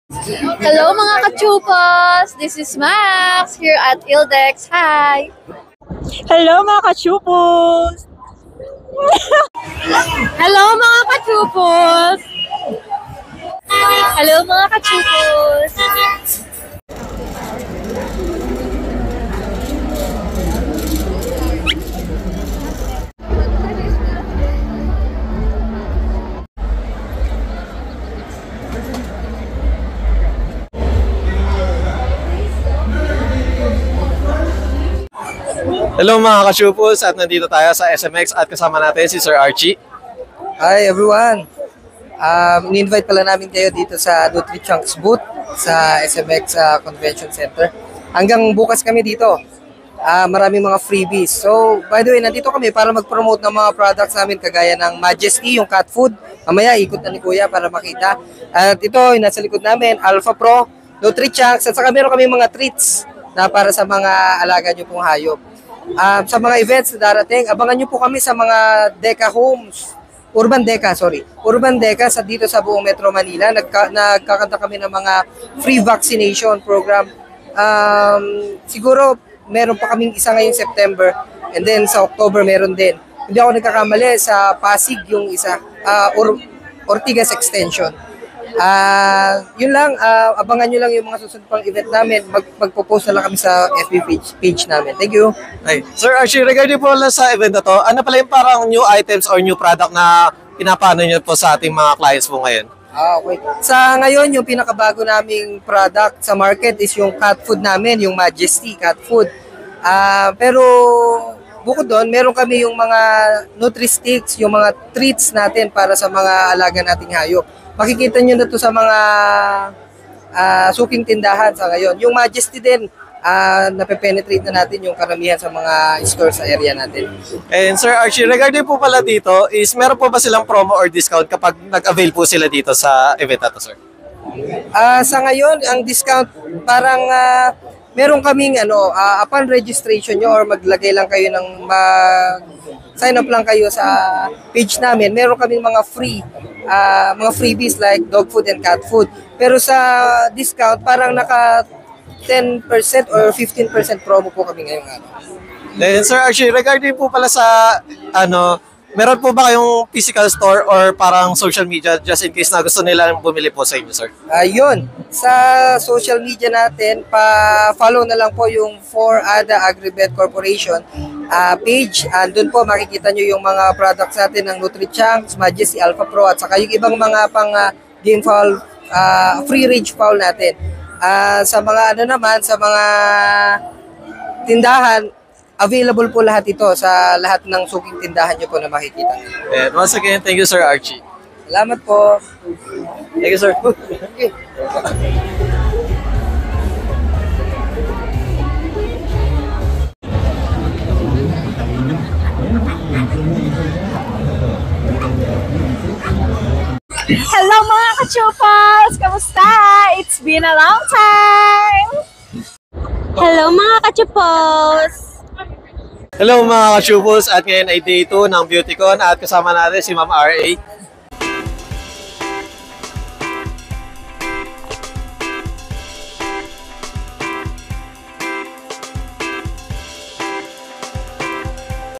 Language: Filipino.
Hello mga kachupos! This is Max here at Ildex. Hi! Hello mga kachupos! Hello mga kachupos! Hello mga kachupos! Hello mga ka-Shupos, at nandito tayo sa SMX at kasama natin si Sir Archie. Hi everyone! Ni-invite pala namin kayo dito sa NutriChunks booth sa SMX Convention Center. Hanggang bukas kami dito. Maraming mga freebies. So, by the way, nandito kami para mag-promote ng mga products namin kagaya ng Majesty, yung cat food. Mamaya, ikot na ni Kuya para makita. At ito, yung nasa likod namin, Alpha Pro, NutriChunks, at saka meron kami mga treats na para sa mga alaga nyo pong hayop. Sa mga events na darating, abangan nyo po kami sa mga Deca Homes, Urban Deca sa dito sa buong Metro Manila. Nagkakanta kami ng mga free vaccination program. Siguro meron pa kaming isa ngayong September, and then sa October meron din. Hindi ako nagkakamali, sa Pasig yung isa, Ortigas Extension. Yun lang, abangan nyo lang yung mga susunod pang event namin. Magpo-post na lang kami sa FB page namin. Thank you. Hey, Sir Archie, regarding po lang sa event na to, ano pala yung parang new items or new product na pinapano nyo po sa ating mga clients po ngayon? Okay. Sa ngayon, yung pinakabago naming product sa market is yung cat food namin, yung Majesty cat food. Pero bukod doon, meron kami yung mga Nutri-Sticks, yung mga treats natin para sa mga alaga nating hayop. Makikita nyo na to sa mga suking tindahan sa ngayon. Yung Majesty din, nape-penetrate na natin yung karamihan sa mga stores sa area natin. And Sir Archie, regarding po pala dito, is meron po ba silang promo or discount kapag nag-avail po sila dito sa event na to, sir? Sa ngayon, ang discount parang meron kaming upon registration nyo or maglagay lang kayo ng sign up lang kayo sa page namin, meron kaming mga freebies like dog food and cat food. Pero sa discount, parang naka 10% or 15% promo po kami ngayong araw. Then Sir Archie, regarding po pala sa meron po ba kayong physical store or parang social media just in case na gusto nila bumili po sa inyo, sir? Yun, sa social media natin, pa-follow na lang po yung 4ADA Agribet Corporation page. Doon po makikita nyo yung mga products natin ng NutriChunks, Majesty, Alpha Pro, at saka yung ibang mga pang game fowl, free range fowl natin. Sa mga sa mga tindahan, available po lahat ito sa lahat ng suking tindahan nyo po na makikita. And once again, thank you, Sir Archie. Salamat po. Thank you, sir. Hello mga kachupos! Kamusta? It's been a long time! Hello mga kachupos! Hello mga ka-Shupos, at ngayon ay day 2 ng BeautyCon at kasama natin si Ma'am RA.